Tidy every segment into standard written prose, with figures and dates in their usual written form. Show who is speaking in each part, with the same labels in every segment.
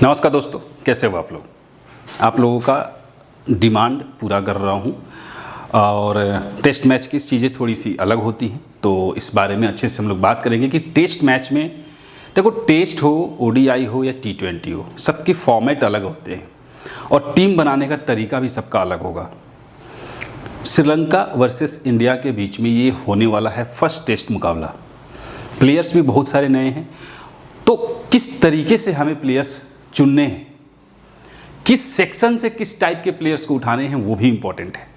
Speaker 1: नमस्कार दोस्तों, कैसे हो आप लोग। आप लोगों का डिमांड पूरा कर रहा हूँ और टेस्ट मैच की चीज़ें थोड़ी सी अलग होती हैं, तो इस बारे में अच्छे से हम लोग बात करेंगे कि टेस्ट मैच में देखो, टेस्ट हो, ओडीआई हो या टी20 हो, सबके फॉर्मेट अलग होते हैं और टीम बनाने का तरीका भी सबका अलग होगा। श्रीलंका वर्सेस इंडिया के बीच में ये होने वाला है फर्स्ट टेस्ट मुकाबला। प्लेयर्स भी बहुत सारे नए हैं, तो किस तरीके से हमें प्लेयर्स चुनने हैं, किस सेक्शन से किस टाइप के प्लेयर्स को उठाने हैं, वो भी इंपॉर्टेंट है।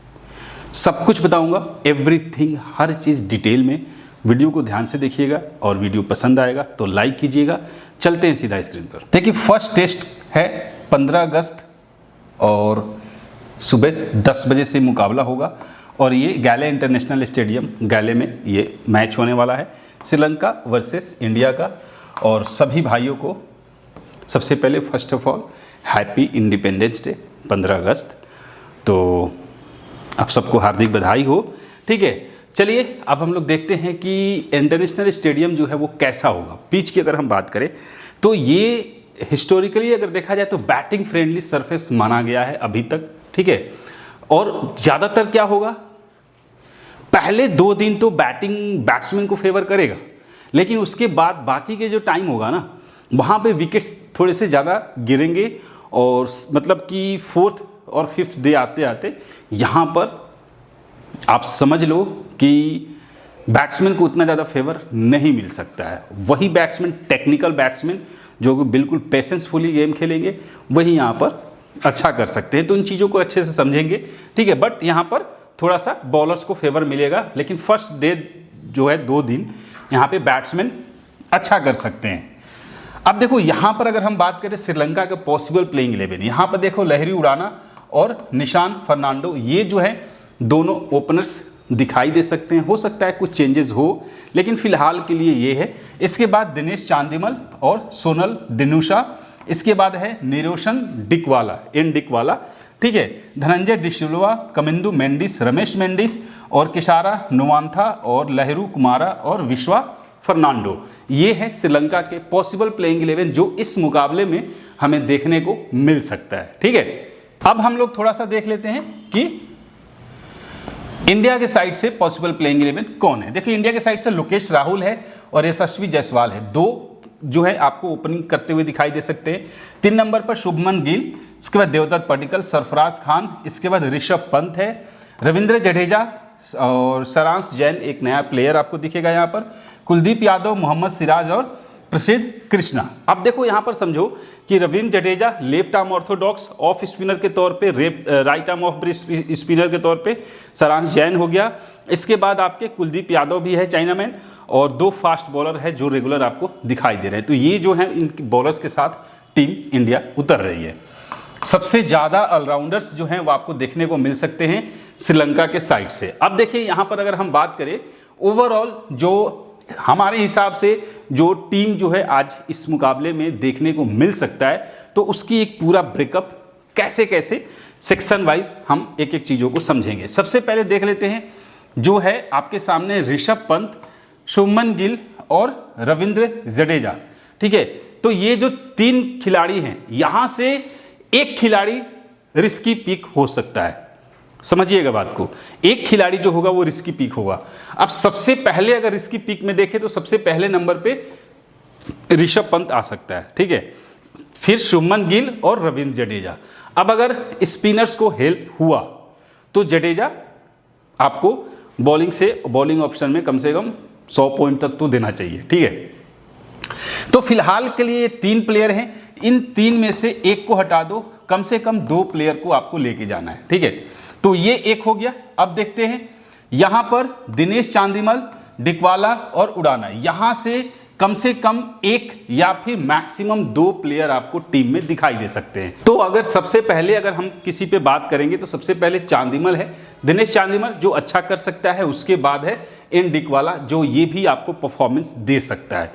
Speaker 1: सब कुछ बताऊंगा, एवरीथिंग, हर चीज़ डिटेल में। वीडियो को ध्यान से देखिएगा और वीडियो पसंद आएगा तो लाइक कीजिएगा। चलते हैं सीधा स्क्रीन पर। देखिए, फर्स्ट टेस्ट है 15 अगस्त और सुबह 10 बजे से मुकाबला होगा और ये गैले इंटरनेशनल स्टेडियम गैले में ये मैच होने वाला है, श्रीलंका वर्सेस इंडिया का। और सभी भाइयों को सबसे पहले first of all happy independence day 15 अगस्त। तो आप सबको हार्दिक बधाई हो। ठीक है, चलिए अब हम लोग देखते हैं कि इंटरनेशनल स्टेडियम जो है वो कैसा होगा। पिच की अगर हम बात करें तो ये हिस्टोरिकली अगर देखा जाए तो बैटिंग फ्रेंडली सरफेस माना गया है अभी तक। ठीक है, और ज़्यादातर क्या होगा, पहले 2 दिन तो बैट्समैन को फेवर करेगा, लेकिन उसके बाद बाकी के जो टाइम होगा ना, वहाँ पे विकेट्स थोड़े से ज़्यादा गिरेंगे और मतलब कि 4th और 5th डे आते आते यहाँ पर आप समझ लो कि बैट्समैन को उतना ज़्यादा फेवर नहीं मिल सकता है। वही बैट्समैन, टेक्निकल बैट्समैन जो बिल्कुल पेशेंसफुली गेम खेलेंगे, वही यहाँ पर अच्छा कर सकते हैं। तो इन चीज़ों को अच्छे से समझेंगे। ठीक है, बट यहाँ पर थोड़ा सा बॉलर्स को फेवर मिलेगा, लेकिन फर्स्ट डे जो है 2 दिन यहाँ पे बैट्समैन अच्छा कर सकते हैं। अब देखो, यहाँ पर अगर हम बात करें श्रीलंका का पॉसिबल प्लेइंग 11, यहाँ पर देखो लहरी उड़ाना और निशान फर्नांडो, ये जो है दोनों ओपनर्स दिखाई दे सकते हैं। हो सकता है कुछ चेंजेस हो, लेकिन फिलहाल के लिए ये है। इसके बाद दिनेश चांदिमल और सोनल दिनुशा। इसके बाद है निरोशन डिकवाला, डिकवाला। ठीक है, धनंजय डिसिल्वा, कमिंदु मेंडिस, रमेश मेंडिस और किशारा नुवांथा और लहरू कुमारा और विश्वा फर्नांडो। ये है श्रीलंका के पॉसिबल प्लेइंग 11 जो इस मुकाबले में हमें देखने को मिल सकता है। ठीक है, अब हम लोग थोड़ा सा देख लेते हैं कि इंडिया के साइड से पॉसिबल प्लेइंग 11 कौन है। देखिए, इंडिया के साइड से लोकेश राहुल है और यशस्वी जायसवाल है। 2 जो है आपको ओपनिंग करते हुए दिखाई दे सकते हैं। 3 नंबर पर शुभमन गिल, इसके बाद देवदत्त पडिक्कल, सरफराज खान, इसके बाद ऋषभ पंत है, रविंद्र जडेजा और सारांश जैन, एक नया प्लेयर आपको दिखेगा यहाँ पर, कुलदीप यादव, मोहम्मद सिराज और प्रसिद्ध कृष्णा। अब देखो, यहाँ पर समझो कि Ravindra Jadeja left arm Orthodox off spinner के तौर पे, राइट आर्म ऑफ स्पिनर के तौर पे सारांश जैन हो गया। इसके बाद आपके कुलदीप यादव भी है, चाइनामैन, और 2 फास्ट बॉलर है जो रेगुलर आपको दिखाई दे रहे हैं। तो ये जो है इन बॉलर्स के साथ टीम इंडिया उतर रही है। सबसे ज़्यादा ऑलराउंडर्स जो हैं वो आपको देखने को मिल सकते हैं श्रीलंका के साइड से। अब देखिए, यहाँ पर अगर हम बात करें ओवरऑल, जो हमारे हिसाब से जो टीम जो है आज इस मुकाबले में देखने को मिल सकता है, तो उसकी एक पूरा ब्रेकअप कैसे कैसे सेक्शन वाइज हम एक एक चीज़ों को समझेंगे। सबसे पहले देख लेते हैं जो है आपके सामने ऋषभ पंत, शुभमन गिल और रविंद्र जडेजा। ठीक है, तो ये जो 3 खिलाड़ी हैं, यहाँ से एक खिलाड़ी रिस्की पिक हो सकता है। समझिएगा बात को, एक खिलाड़ी जो होगा वो रिस्की पिक होगा। अब सबसे पहले अगर रिस्की पिक में देखें तो सबसे पहले नंबर पे ऋषभ पंत आ सकता है। ठीक है, फिर शुभमन गिल और रविंद्र जडेजा। अब अगर स्पिनर्स को हेल्प हुआ तो जडेजा आपको बॉलिंग ऑप्शन में कम से कम 100 पॉइंट तक तो देना चाहिए। ठीक है, तो फिलहाल के लिए 3 प्लेयर हैं, इन 3 में से एक को हटा दो, कम से कम 2 प्लेयर को आपको लेके जाना है। ठीक है, तो ये एक हो गया। अब देखते हैं यहां पर दिनेश चांदिमल, डिकवाला और उड़ाना, यहां से कम 1 या फिर मैक्सिमम 2 प्लेयर आपको टीम में दिखाई दे सकते हैं। तो अगर सबसे पहले अगर हम किसी पे बात करेंगे तो सबसे पहले चांदिमल है, दिनेश चांदिमल जो अच्छा कर सकता है। उसके बाद है डिकवाला जो ये भी आपको परफॉर्मेंस दे सकता है।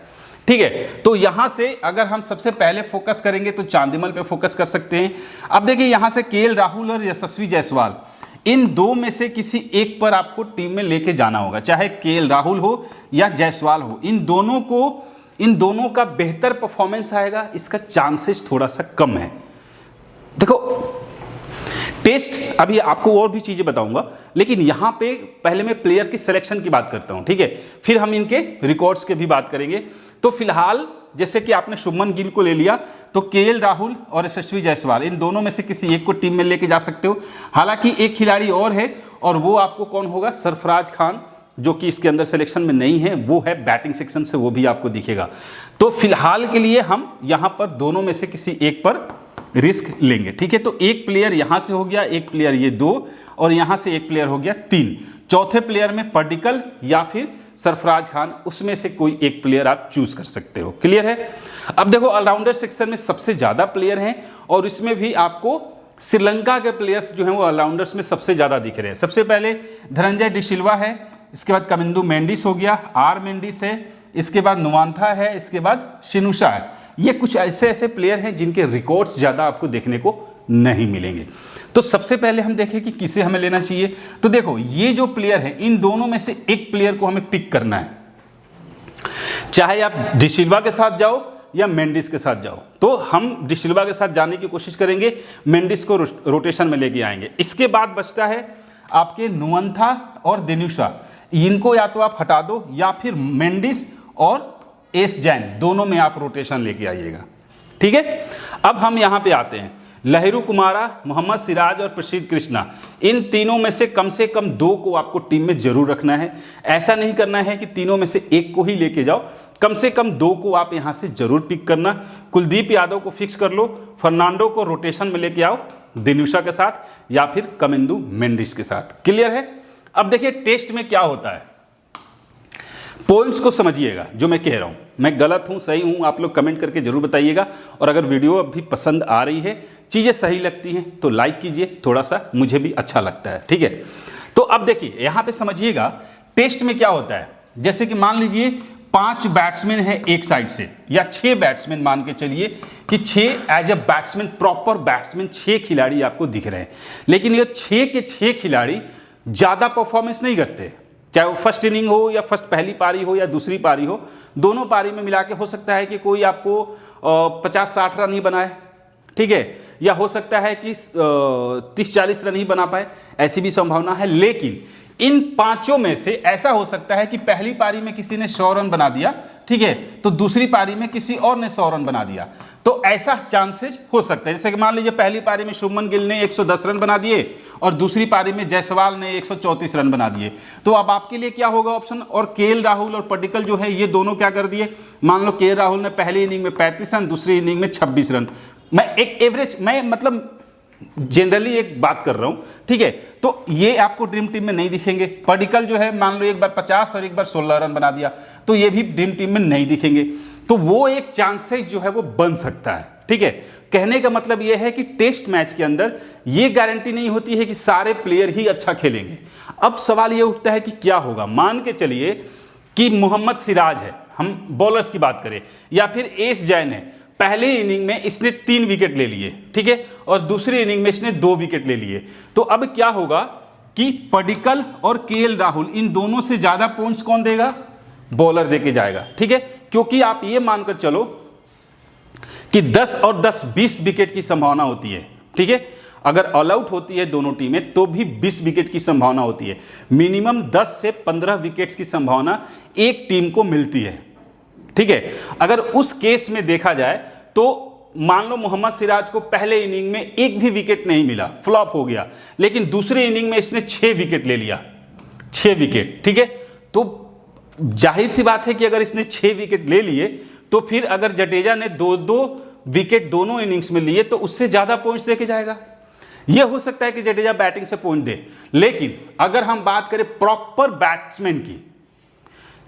Speaker 1: ठीक है, तो यहां से अगर हम सबसे पहले फोकस करेंगे तो चांदिमल पे फोकस कर सकते हैं। अब देखिए, यहां से केएल राहुल और यशस्वी जायसवाल, इन 2 में से किसी एक पर आपको टीम में लेके जाना होगा, चाहे केएल राहुल हो या जायसवाल हो। इन दोनों को इन दोनों का बेहतर परफॉर्मेंस आएगा, इसका चांसेस थोड़ा सा कम है। देखो टेस्ट अभी आपको और भी चीजें बताऊंगा, लेकिन यहां पे पहले मैं प्लेयर की सिलेक्शन की बात करता हूं, ठीक है, फिर हम इनके रिकॉर्ड्स के भी बात करेंगे। तो फिलहाल जैसे कि आपने शुभमन गिल को ले लिया, तो केएल राहुल और यशस्वी जायसवाल, इन दोनों में से किसी एक को टीम में लेके जा सकते हो। हालांकि एक खिलाड़ी और है, और वो आपको कौन होगा, सरफराज खान, जो कि इसके अंदर सिलेक्शन में नहीं है, वो है बैटिंग सेक्शन से, वो भी आपको दिखेगा। तो फिलहाल के लिए हम यहां पर दोनों में से किसी एक पर रिस्क लेंगे, ठीक है। तो एक प्लेयर यहां से हो गया, एक प्लेयर ये 2, और यहां से एक प्लेयर हो गया 3। चौथे प्लेयर में पर्डिकल या फिर सरफराज खान, उसमें से कोई एक प्लेयर आप चूज कर सकते हो। क्लियर है। अब देखो ऑलराउंडर सेक्शन में सबसे ज्यादा प्लेयर हैं, और इसमें भी आपको श्रीलंका के प्लेयर्स जो हैं वो ऑलराउंडर्स में सबसे ज्यादा दिख रहे हैं। सबसे पहले धनंजय डिसिल्वा है, इसके बाद कमिंदु मेंडिस हो गया, आर मेंडिस है, इसके बाद नुवांथा है, इसके बाद शिनुशा है। ये कुछ ऐसे प्लेयर हैं जिनके रिकॉर्ड्स ज्यादा आपको देखने को नहीं मिलेंगे। तो सबसे पहले हम देखें कि किसे हमें लेना चाहिए। तो देखो ये जो प्लेयर है, इन दोनों में से एक प्लेयर को हमें पिक करना है, चाहे आप डिसिल्वा के साथ जाओ या मेंडिस के साथ जाओ। तो हम डिसिल्वा के साथ जाने की कोशिश करेंगे, मेंडिस को रोटेशन में लेके आएंगे। इसके बाद बचता है आपके नुवंथा और दिनुशा, इनको या तो आप हटा दो, या फिर मेंडिस और एस जैन, दोनों में आप रोटेशन लेके आइएगा, ठीक है। अब हम यहां पे आते हैं, लहरू कुमारा, मोहम्मद सिराज और प्रसिद्ध कृष्णा, इन तीनों में से कम 2 को आपको टीम में जरूर रखना है। ऐसा नहीं करना है कि तीनों में से एक को ही लेके जाओ, कम से कम 2 को आप यहां से जरूर पिक करना। कुलदीप यादव को फिक्स कर लो, फर्नांडो को रोटेशन में लेके आओ दिनुशा के साथ, या फिर कमिंदु मेंडिस के साथ। क्लियर है। अब देखिए टेस्ट में क्या होता है, पॉइंट्स को समझिएगा जो मैं कह रहा हूं, मैं गलत हूं सही हूं आप लोग कमेंट करके जरूर बताइएगा। और अगर वीडियो अभी पसंद आ रही है, चीजें सही लगती हैं, तो लाइक कीजिए, थोड़ा सा मुझे भी अच्छा लगता है, ठीक है। तो अब देखिए यहां पे समझिएगा टेस्ट में क्या होता है। जैसे कि मान लीजिए 5 बैट्समैन है एक साइड से, या 6 बैट्समैन मान के चलिए कि 6 as a batsman, proper batsman 6 खिलाड़ी आपको दिख रहे हैं। लेकिन ये 6 के 6 खिलाड़ी ज्यादा परफॉर्मेंस नहीं करते, चाहे वो फर्स्ट इनिंग हो या पहली पारी हो या दूसरी पारी हो, दोनों पारी में मिला के हो सकता है कि कोई आपको 50-60 रन ही बनाए, ठीक है, या हो सकता है कि 30-40 रन ही बना पाए, ऐसी भी संभावना है। लेकिन इन 5 में से ऐसा हो सकता है कि पहली पारी में किसी ने 100 रन बना दिया, ठीक है, तो दूसरी पारी में किसी और ने 100 रन बना दिया, तो ऐसा चांसेस हो सकता है। जैसे कि मान लीजिए पहली पारी में शुभमन गिल ने 110 रन बना दिए, और दूसरी पारी में जायसवाल ने 134 रन बना दिए, तो अब आपके लिए क्या होगा ऑप्शन। और केएल राहुल और पर्डिकल जो है, ये दोनों क्या कर दिए, मान लो केएल राहुल ने पहली इनिंग में 35 रन, दूसरी इनिंग में 26 रन, मैं एक एवरेज, मैं मतलब जनरली एक बात कर रहा हूं, ठीक है। तो ये आपको ड्रीम टीम में नहीं दिखेंगे। पर्डिकल जो है मान लो एक बार 50 और एक बार 16 रन बना दिया, तो ये भी ड्रीम टीम में नहीं दिखेंगे। तो वो एक चांसेस जो है वो बन सकता है, ठीक है। कहने का मतलब ये है कि टेस्ट मैच के अंदर ये गारंटी नहीं होती है कि सारे प्लेयर ही अच्छा खेलेंगे। अब सवाल ये उठता है कि क्या होगा, मान के चलिए कि मोहम्मद सिराज है, हम बॉलर्स की बात करें, या फिर एस जैन है, पहले इनिंग में इसने 3 विकेट ले लिए, ठीक है, और दूसरी इनिंग में इसने 2 विकेट ले लिए, तो अब क्या होगा कि पर्डिकल और केएल राहुल, इन दोनों से ज्यादा पॉइंट्स कौन देगा, बॉलर देके जाएगा, ठीक है। क्योंकि आप ये मानकर चलो कि 10 और 10 20 विकेट की संभावना होती है, ठीक है। अगर ऑल आउट होती है दोनों टीमें तो भी 20 विकेट की संभावना होती है। मिनिमम 10 से 15 विकेट्स की संभावना एक टीम को मिलती है, ठीक है। अगर उस केस में देखा जाए तो मान लो मोहम्मद सिराज को पहले इनिंग में एक भी विकेट नहीं मिला, फ्लॉप हो गया, लेकिन दूसरे इनिंग में इसने 6 विकेट ले लिया, 6 विकेट, ठीक है। तो जाहिर सी बात है कि अगर इसने 6 विकेट ले लिए, तो फिर अगर जडेजा ने 2-2 विकेट दोनों इनिंग्स में लिए, तो उससे ज्यादा पॉइंट्स लेके जाएगा। यह हो सकता है कि जडेजा बैटिंग से पॉइंट दे, लेकिन अगर हम बात करें प्रॉपर बैट्समैन की,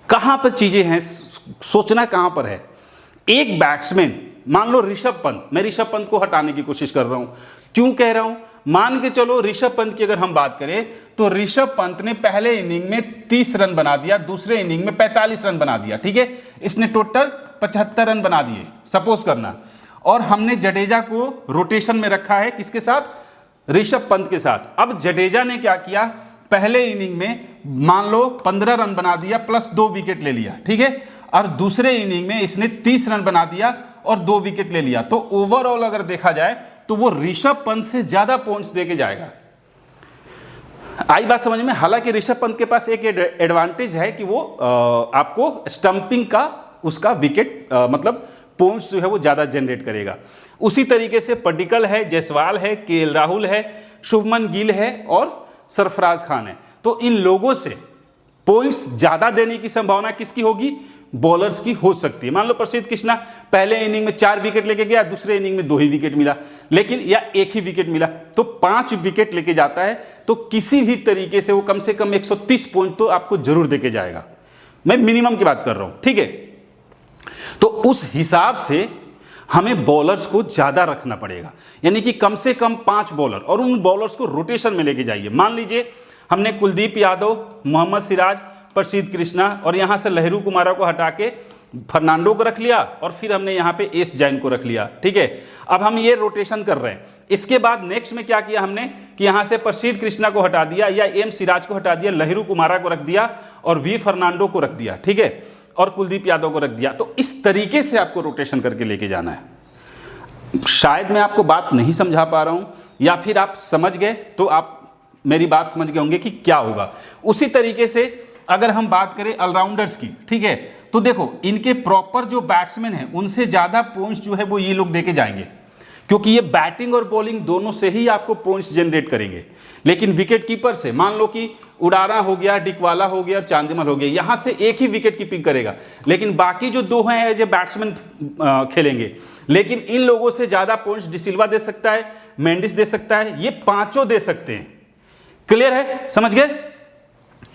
Speaker 1: कहां पर चीजें हैं, सोचना कहां पर है। एक बैट्समैन, मान लो ऋषभ पंत, मैं ऋषभ पंत को हटाने की कोशिश कर रहा हूं, क्यों कह रहा हूं, मान के चलो ऋषभ पंत की अगर हम बात करें तो ऋषभ पंत ने पहले इनिंग में 30 रन बना दिया, दूसरे इनिंग में 45 रन बना दिया, ठीक है, इसने टोटल 75 रन बना दिए सपोज करना, और हमने जडेजा को रोटेशन में रखा है किसके साथ, ऋषभ पंत के साथ। अब जडेजा ने क्या किया, पहले इनिंग में मान लो 15 रन बना दिया प्लस 2 विकेट ले लिया, ठीक है। और दूसरे इनिंग में इसने 30 रन बना दिया और 2 विकेट ले लिया। तो ओवरऑल अगर देखा जाए तो वो ऋषभ पंत से ज्यादा पॉइंट्स देके जाएगा। आई बात समझ में? हालांकि ऋषभ पंत के पास एक एडवांटेज है कि वो आपको स्टंपिंग का उसका विकेट मतलब पॉइंट्स जो है वो ज्यादा जनरेट करेगा। उसी तरीके से पडिक्कल है, जायसवाल है, केएल राहुल है, शुभमन गिल है और सरफराज खान है। तो इन लोगों से पॉइंट्स ज्यादा देने की संभावना किसकी होगी? बॉलर्स की हो सकती है। मान लो प्रसिद्ध कृष्णा पहले इनिंग में 4 विकेट लेके गया, दूसरे इनिंग में 2 ही विकेट मिला, लेकिन या 1 ही विकेट मिला, तो 5 विकेट लेके जाता है, तो किसी भी तरीके से वो कम से कम 130 पॉइंट तो आपको जरूर देके जाएगा। मैं मिनिमम की बात कर रहा हूं, ठीक है। तो उस हिसाब से हमें बॉलर्स को ज्यादा रखना पड़ेगा, यानी कि कम से कम 5 बॉलर, और उन बॉलर्स को रोटेशन में लेके जाइए। मान लीजिए हमने कुलदीप यादव, मोहम्मद सिराज, प्रसिद्ध कृष्णा और यहां से लहरू कुमारा को हटा के फर्नांडो को रख लिया और फिर हमने यहां पे एस जैन को रख लिया, ठीक है। अब हम ये रोटेशन कर रहे हैं। इसके बाद नेक्स्ट में क्या किया हमने कि यहां से प्रसिद्ध कृष्णा को हटा दिया या एम सिराज को हटा दिया, लहरू कुमारा को रख दिया और वी फर्नांडो को रख दिया, ठीक है, और कुलदीप यादव को रख दिया। तो इस तरीके से आपको रोटेशन करके लेके जाना है। शायद मैं आपको बात नहीं समझा पा रहा हूं, या फिर आप समझ गए तो आप मेरी बात समझ गए होंगे कि क्या होगा। उसी तरीके से अगर हम बात करें ऑलराउंडर्स की, ठीक है, तो देखो इनके प्रॉपर जो बैट्समैन हैं उनसे ज्यादा पॉइंट्स जो है वो ये लोग देके जाएंगे, क्योंकि ये बैटिंग और बॉलिंग दोनों से ही आपको पॉइंट्स जनरेट करेंगे। लेकिन विकेट कीपर से मान लो कि उडाना हो गया, डिकवाला हो गया और चांदिमल हो गया, यहां से एक ही विकेट कीपिंग करेगा, लेकिन बाकी जो 2 हैं एज ए बैट्समैन खेलेंगे। लेकिन इन लोगों से ज्यादा पॉइंट्स डिसिल्वा दे सकता है, मेंडिस दे सकता है, ये पांचों दे सकते हैं। क्लियर है? समझ गए?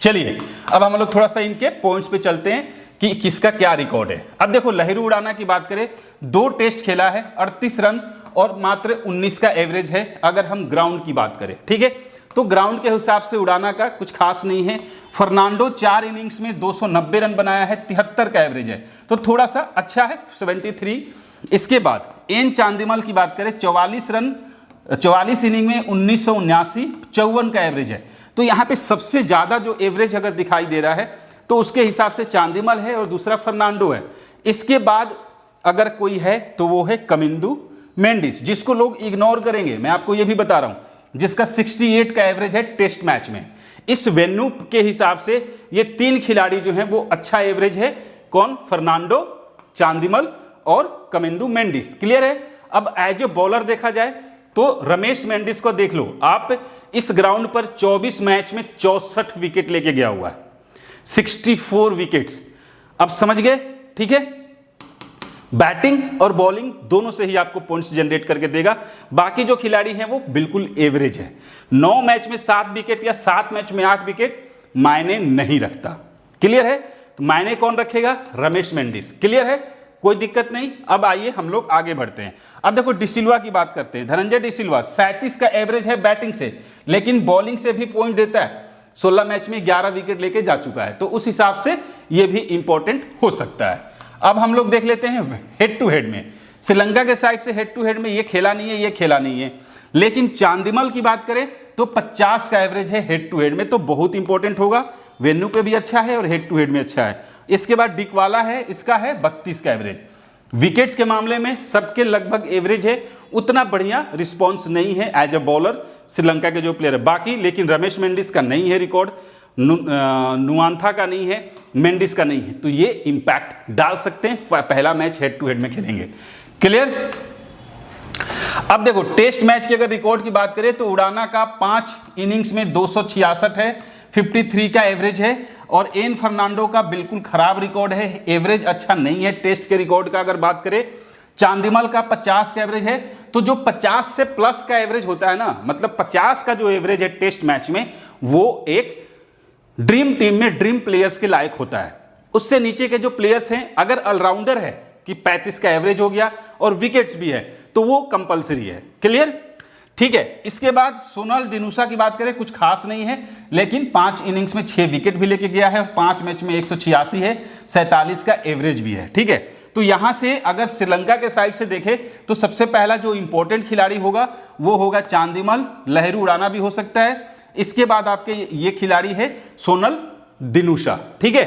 Speaker 1: चलिए अब हम लोग थोड़ा सा इनके पॉइंट्स पे चलते हैं कि किसका क्या रिकॉर्ड है। अब देखो लहरू उडाना की बात करें, 2 टेस्ट खेला है, 38 रन और मात्र 19 का एवरेज है अगर हम ग्राउंड की बात करें, ठीक है। तो ग्राउंड के हिसाब से उडाना का कुछ खास नहीं है। फर्नांडो 4 इनिंग्स में 290 रन बनाया है, 73 का एवरेज है, तो थोड़ा सा अच्छा है, 73। इसके बाद एन चांदिमल की बात करें, 44 रन 44 इनिंग में 1979, 54 का एवरेज है। तो यहाँ पे सबसे ज्यादा जो एवरेज अगर दिखाई दे रहा है तो उसके हिसाब से चांदिमल है और दूसरा फर्नांडो है। इसके बाद अगर कोई है तो वो है कमिंदु मेंडिस, जिसको लोग इग्नोर करेंगे, मैं आपको ये भी बता रहा हूं, जिसका 68 का एवरेज है टेस्ट मैच में। इस वेन्यू के हिसाब से ये 3 खिलाड़ी जो हैं वो अच्छा एवरेज है। कौन? फर्नांडो, चांदिमल और कमिंदु मेंडिस। क्लियर है? अब एज ए बॉलर देखा जाए तो रमेश मेंडिस को देख लो आप, इस ग्राउंड पर 24 मैच में 64 विकेट लेके गया हुआ है, 64 विकेट्स। अब समझ गए? ठीक है, बैटिंग और बॉलिंग दोनों से ही आपको पॉइंट्स जनरेट करके देगा। बाकी जो खिलाड़ी हैं वो बिल्कुल एवरेज है। 9 मैच में 7 विकेट या 7 मैच में 8 विकेट मायने नहीं रखता। क्लियर है? तो मायने कौन रखेगा? रमेश मेंडिस। क्लियर है? कोई दिक्कत नहीं। अब आइए हम लोग आगे बढ़ते हैं। अब देखो डिसिल्वा की बात करते हैं। धनंजय डिसिल्वा 37 का एवरेज है बैटिंग से, लेकिन बॉलिंग से भी पॉइंट देता है। 16 मैच में 11 विकेट लेके जा चुका है, तो उस हिसाब से ये भी इंपॉर्टेंट हो सकता है। अब हम लोग देख लेते हैं हेड टू हेड में। श्रीलंका के साइड से हेड टू हेड में ये खेला नहीं है, ये खेला नहीं है, लेकिन चांदिमल की बात करें तो 50 का एवरेज है हेड टू हेड में, तो बहुत इंपॉर्टेंट होगा। वेन्यू पे भी अच्छा है और हेड टू हेड में अच्छा है। इसके बाद डिकवाला है, इसका है 32 का एवरेज। विकेट्स के मामले में सबके लगभग एवरेज है, उतना बढ़िया रिस्पॉन्स नहीं है एज ए बॉलर श्रीलंका के जो प्लेयर है। बाकी लेकिन रमेश मेंडिस का नहीं है रिकॉर्ड, नुआंथा का नहीं है, मेंडिस का नहीं है, तो ये इंपैक्ट डाल सकते हैं। पहला मैच हेड टू हेड में खेलेंगे। क्लियर? अब देखो टेस्ट मैच की अगर रिकॉर्ड की बात करें तो उडाना का 5 इनिंग्स में 266 है, 53 का एवरेज है, और एन फर्नांडो का बिल्कुल खराब रिकॉर्ड है, एवरेज अच्छा नहीं है टेस्ट के रिकॉर्ड का अगर बात करें। चांदिमल का 50 का एवरेज है, तो जो 50 से प्लस का एवरेज होता है ना, मतलब 50 का जो एवरेज है टेस्ट मैच में, वो एक ड्रीम टीम में ड्रीम प्लेयर्स के लायक होता है। उससे नीचे के जो प्लेयर्स हैं, अगर ऑलराउंडर है कि 35 का एवरेज हो गया और विकेट्स भी है, तो वो कंपलसरी है। क्लियर? ठीक है। इसके बाद सोनल दिनुशा की बात करें, कुछ खास नहीं है, लेकिन 5 इनिंग्स में 6 विकेट भी लेके गया है, 5 मैच में 186 है, 47 का एवरेज भी है। ठीक है, तो यहां से अगर श्रीलंका के साइड से देखें तो सबसे पहला जो इंपॉर्टेंट खिलाड़ी होगा वो होगा चांदिमल, लहरू उडाना भी हो सकता है। इसके बाद आपके ये खिलाड़ी है सोनल दिनुशा। ठीक है,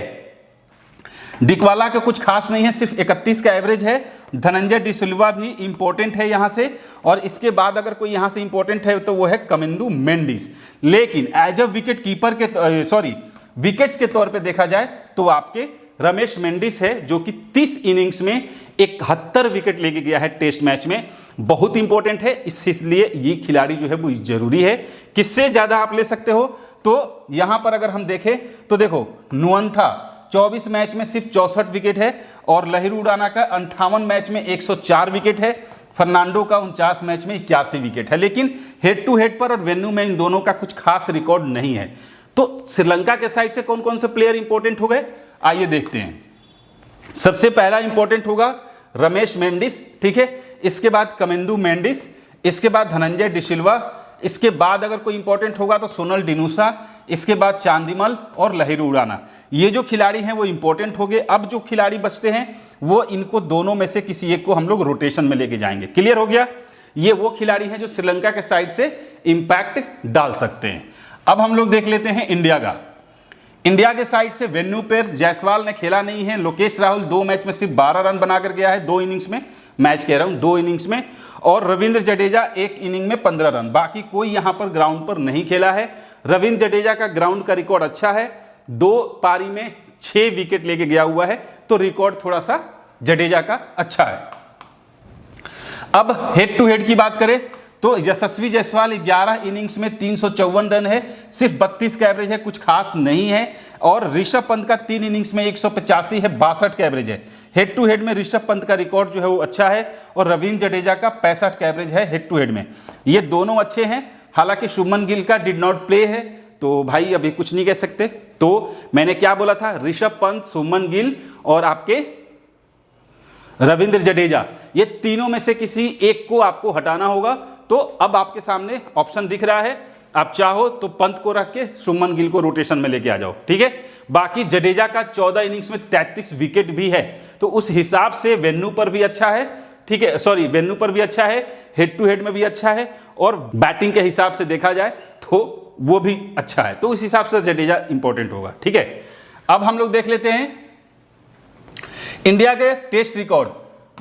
Speaker 1: डिकवाला का कुछ खास नहीं है, सिर्फ 31 का एवरेज है। धनंजय डिसिल्वा भी इंपॉर्टेंट है यहाँ से, और इसके बाद अगर कोई यहाँ से इंपॉर्टेंट है तो वो है कमिंदु मेंडिस। लेकिन एज अ विकेट कीपर के विकेट्स के तौर पे देखा जाए तो आपके रमेश मेंडिस है, जो कि 30 इनिंग्स में 71 विकेट लेके गया है टेस्ट मैच में, बहुत इंपॉर्टेंट है। इसलिए ये खिलाड़ी जो है वो जरूरी है। किससे ज्यादा आप ले सकते हो, तो यहां पर अगर हम देखें तो देखो नुअंथा 24 मैच में सिर्फ 64 विकेट है, और लहिरू उडाना का 58 मैच में 104 विकेट है, फर्नांडो का 49 मैच में 81 विकेट है। लेकिन हेड टू हेड पर और वेन्यू में इन दोनों का कुछ खास रिकॉर्ड नहीं है। तो श्रीलंका के साइड से कौन कौन से प्लेयर इंपॉर्टेंट हो गए, आइए देखते हैं। सबसे पहला इंपॉर्टेंट होगा रमेश मेंडिस, ठीक है, इसके बाद कमिंदु मेंडिस, इसके बाद धनंजय डिसिल्वा, इसके बाद अगर कोई इंपॉर्टेंट होगा तो सोनल डिनूसा, इसके बाद चांदिमल और लहिरू उडाना। ये जो खिलाड़ी हैं वो इंपॉर्टेंट हो गए। अब जो खिलाड़ी बचते हैं वो इनको दोनों में से किसी एक को हम लोग रोटेशन में लेके जाएंगे। क्लियर हो गया, ये वो खिलाड़ी हैं जो श्रीलंका के साइड से इंपैक्ट डाल सकते हैं। अब हम लोग देख लेते हैं इंडिया का। इंडिया के साइड से वेन्यू पेयर जायसवाल ने खेला नहीं है। लोकेश राहुल 2 मैच में सिर्फ 12 रन बनाकर गया है, 2 इनिंग्स में, मैच कह रहा हूं 2 इनिंग्स में, और रविंद्र जडेजा 1 इनिंग में 15 रन। बाकी कोई यहां पर ग्राउंड पर नहीं खेला है। रविंद्र जडेजा का ग्राउंड का रिकॉर्ड अच्छा है, 2 पारी में 6 विकेट लेके गया हुआ है, तो रिकॉर्ड थोड़ा सा जडेजा का अच्छा है। अब हेड टू हेड की बात करें तो यशस्वी जायसवाल 11 इनिंग्स में 354 रन है, सिर्फ 32 का एवरेज है, कुछ खास नहीं है। और ऋषभ पंत का 3 इनिंग्स में 185 है, 62 का एवरेज है। हेड टू हेड में ऋषभ पंत का रिकॉर्ड जो है वो अच्छा है, और रविंद्र जडेजा का 65 का एवरेज है हेड टू हेड में। ये दोनों अच्छे हैं। हालांकि शुभमन गिल का डिड नॉट प्ले है, तो भाई अभी कुछ नहीं कह सकते। तो मैंने क्या बोला था, ऋषभ पंत, शुभमन गिल और आपके रविंद्र जडेजा, ये तीनों में से किसी एक को आपको हटाना होगा। तो अब आपके सामने ऑप्शन दिख रहा है, आप चाहो तो पंत को रख के शुभमन गिल को रोटेशन में लेके आ जाओ, ठीक है। बाकी जडेजा का 14 इनिंग्स में 33 विकेट भी है, तो उस हिसाब से वेन्यू पर भी अच्छा है, ठीक है, सॉरी वेन्यू पर भी अच्छा है, हेड टू हेड में भी अच्छा है, और बैटिंग के हिसाब से देखा जाए तो वो भी अच्छा है। तो उस हिसाब से जडेजा इंपॉर्टेंट होगा, ठीक है। अब हम लोग देख लेते हैं इंडिया के टेस्ट रिकॉर्ड।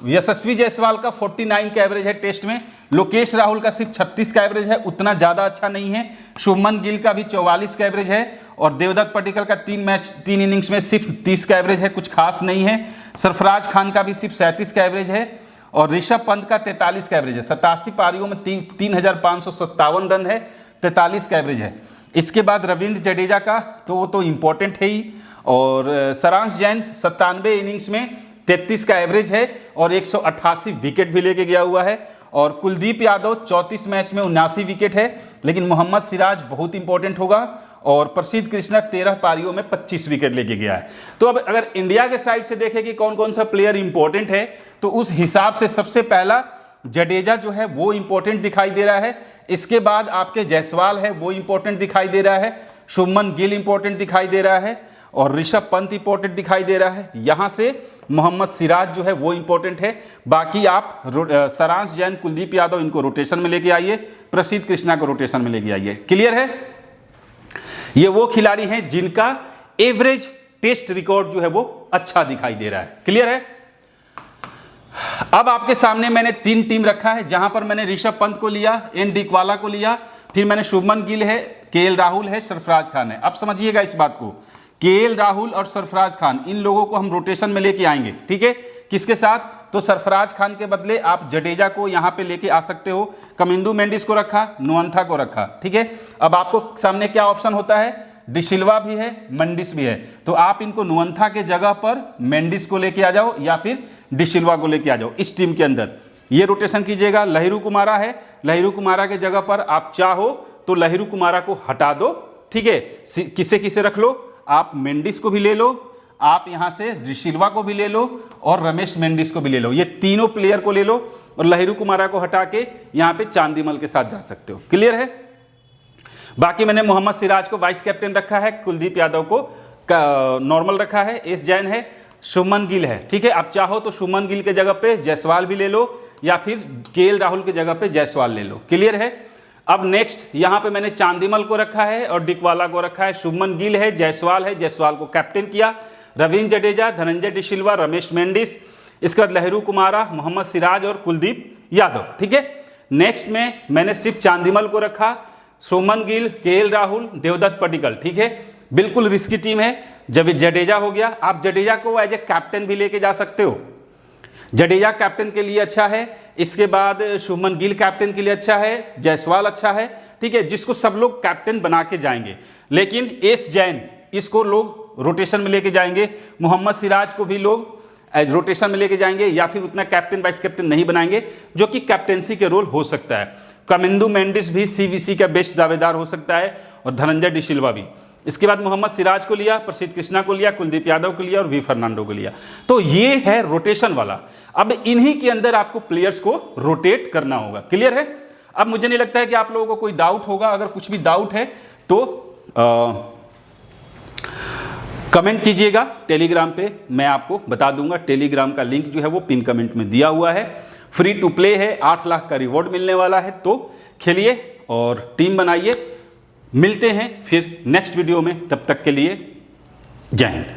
Speaker 1: यशस्वी जायसवाल का 49 का एवरेज है टेस्ट में, लोकेश राहुल का सिर्फ 36 का एवरेज है, उतना ज़्यादा अच्छा नहीं है। शुभमन गिल का भी 44 का एवरेज है, और देवदत्त पट्टिकल का 3 इनिंग्स में सिर्फ 30 का एवरेज है, कुछ खास नहीं है। सरफराज खान का भी सिर्फ 37 का एवरेज है, और ऋषभ पंत का 43 का एवरेज है। 87 पारियों में 3557 रन है, 43 का एवरेज है। इसके बाद रविंद्र जडेजा का तो वो तो इंपॉर्टेंट है ही, और सारांश जैन 97 इनिंग्स में 33 का एवरेज है, और 188 विकेट भी लेके गया हुआ है। और कुलदीप यादव 34 मैच में 79 विकेट है, लेकिन मोहम्मद सिराज बहुत इंपॉर्टेंट होगा, और प्रसिद्ध कृष्णा 13 पारियों में 25 विकेट लेके गया है। तो अब अगर इंडिया के साइड से देखें कि कौन कौन सा प्लेयर इंपॉर्टेंट है, तो उस हिसाब से सबसे पहला जडेजा जो है वो इंपॉर्टेंट दिखाई दे रहा है। इसके बाद आपके जायसवाल है वो इंपॉर्टेंट दिखाई दे रहा है, शुभमन गिल इंपॉर्टेंट दिखाई दे रहा है, और ऋषभ पंत इंपॉर्टेंट दिखाई दे रहा है। यहाँ से मोहम्मद सिराज जो है वो इंपॉर्टेंट है। बाकी आप सारांश जैन, कुलदीप यादव, इनको रोटेशन में लेके आइए, प्रसिद्ध कृष्णा को रोटेशन में लेके आइए। क्लियर है, ये वो खिलाड़ी हैं जिनका एवरेज टेस्ट रिकॉर्ड जो है वो अच्छा दिखाई दे रहा है। क्लियर है। अब आपके सामने मैंने 3 टीम रखा है, जहां पर मैंने ऋषभ पंत को लिया, एन डिकवाला को लिया, फिर मैंने शुभमन गिल है, केएल राहुल है, सरफराज खान है। अब समझिएगा इस बात को, केएल राहुल और सरफराज खान, इन लोगों को हम रोटेशन में लेके आएंगे, ठीक है। किसके साथ, तो सरफराज खान के बदले आप जडेजा को यहां पे लेके आ सकते हो, कमिंदु मेंडिस को रखा, नुअंथा को रखा, ठीक है। अब आपको सामने क्या ऑप्शन होता है, डिसिल्वा भी है, मेंडिस भी है, तो आप इनको नुअंथा के जगह पर मेंडिस को लेके आ जाओ, या फिर डिसिल्वा को लेके आ जाओ इस टीम के अंदर। ये रोटेशन कीजिएगा। लहिरू कुमारा है, लहिरू कुमारा के जगह पर आप चाहो तो लहिरू कुमारा को हटा दो, ठीक है। किसे किसे रख लो, आप मेंडिस को भी ले लो, आप यहां से डिसिल्वा को भी ले लो, और रमेश मेंडिस को भी ले लो। ये तीनों प्लेयर को ले लो, और लहिरू कुमारा को हटा के यहां पे चांदिमल के साथ जा सकते हो। क्लियर है। बाकी मैंने मोहम्मद सिराज को वाइस कैप्टन रखा है, कुलदीप यादव को नॉर्मल रखा है, एस जैन है, शुभमन गिल है, ठीक है। आप चाहो तो शुभमन गिल के जगह पे जायसवाल भी ले लो, या फिर केएल राहुल के जगह पे जायसवाल ले लो। क्लियर है। अब नेक्स्ट यहां पे मैंने चांदिमल को रखा है और डिकवाला को रखा है, शुभमन गिल है, जायसवाल को कैप्टन किया, रवींद्र जडेजा, धनंजय डिसिल्वा, रमेश मेंडिस, इसके बाद लहरू कुमारा, मोहम्मद सिराज और कुलदीप यादव। ठीक है, नेक्स्ट में मैंने सिर्फ चांदिमल को रखा, शुभमन गिल, केएल राहुल, देवदत्त पडिक्कल। ठीक है, बिल्कुल रिस्की टीम है। जब जडेजा हो गया, आप जडेजा को एज ए कैप्टन भी लेके जा सकते हो, जडेजा कैप्टन के लिए अच्छा है। इसके बाद शुभमन गिल कैप्टन के लिए अच्छा है, जायसवाल अच्छा है। ठीक है, जिसको सब लोग कैप्टन बना के जाएंगे, लेकिन एस जैन इसको लोग रोटेशन में लेके जाएंगे, मोहम्मद सिराज को भी लोग एज रोटेशन में लेके जाएंगे, या फिर उतना कैप्टन वाइस कैप्टन नहीं बनाएंगे, जो कि कैप्टेंसी के रोल हो सकता है। कमिंदू मेंडिस भी सीवीसी का बेस्ट दावेदार हो सकता है, और धनंजय डिसिल्वा भी। इसके बाद मोहम्मद सिराज को लिया, प्रसिद्ध कृष्णा को लिया, कुलदीप यादव को लिया और वी फर्नांडो को लिया। तो ये है रोटेशन वाला। अब इन्हीं के अंदर आपको प्लेयर्स को रोटेट करना होगा। क्लियर है? अब मुझे नहीं लगता है कि आप लोगों को कोई डाउट होगा। अगर कुछ भी डाउट है तो कमेंट कीजिएगा टेलीग्राम पे, मैं आपको बता दूंगा। टेलीग्राम का लिंक जो है वो पिन कमेंट में दिया हुआ है। फ्री टू प्ले है, 8 लाख का रिवॉर्ड मिलने वाला है। तो खेलिए और टीम बनाइए। मिलते हैं फिर नेक्स्ट वीडियो में, तब तक के लिए जय हिंद।